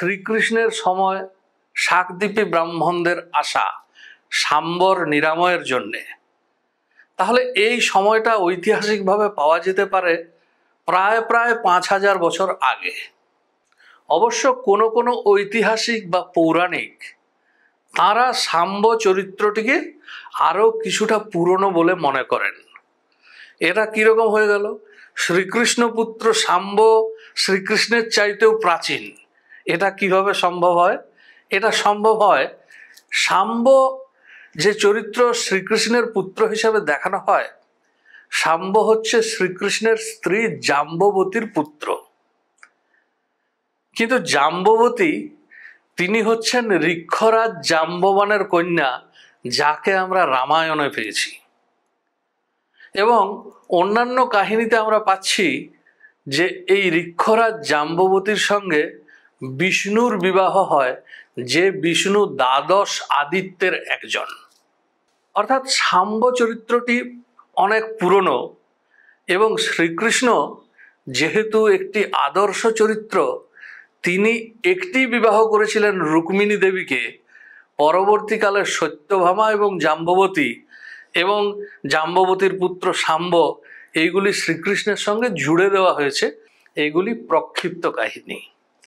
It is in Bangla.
শ্রীকৃষ্ণের সময় শাকদ্বীপী ব্রাহ্মণদের আসা শাম্বর নিরাময়ের জন্যে, তাহলে এই সময়টা ঐতিহাসিকভাবে পাওয়া যেতে পারে প্রায় 5000 বছর আগে। অবশ্য কোনো কোনো ঐতিহাসিক বা পৌরাণিক তাঁরা শাম্ব চরিত্রটিকে আরও কিছুটা পুরনো বলে মনে করেন। এটা কিরকম হয়ে গেল? শ্রীকৃষ্ণ পুত্র শাম্ব শ্রীকৃষ্ণের চাইতেও প্রাচীন, এটা কিভাবে সম্ভব হয়? এটা সম্ভব হয়, শাম্ব যে চরিত্র শ্রীকৃষ্ণের পুত্র হিসেবে দেখানো হয়, শাম্ব হচ্ছে শ্রীকৃষ্ণের স্ত্রী জাম্ববতীর পুত্র। কিন্তু জাম্ববতী তিনি হচ্ছেন ঋক্ষরাজ জাম্ববানের কন্যা, যাকে আমরা রামায়ণে পেয়েছি। এবং অন্যান্য কাহিনীতে আমরা পাচ্ছি যে এই ঋক্ষরাজ জাম্ববতীর সঙ্গে বিষ্ণুর বিবাহ হয়, যে বিষ্ণু দ্বাদশ আদিত্যের একজন। অর্থাৎ শাম্ব চরিত্রটি অনেক পুরনো এবং শ্রীকৃষ্ণ যেহেতু একটি আদর্শ চরিত্র, তিনি একটি বিবাহ করেছিলেন রুক্মিণী দেবীকে। পরবর্তীকালে সত্যভামা এবং জাম্ববতী এবং জাম্ববতীর পুত্র শাম্ব, এইগুলি শ্রীকৃষ্ণের সঙ্গে জুড়ে দেওয়া হয়েছে। এইগুলি প্রক্ষিপ্ত কাহিনী।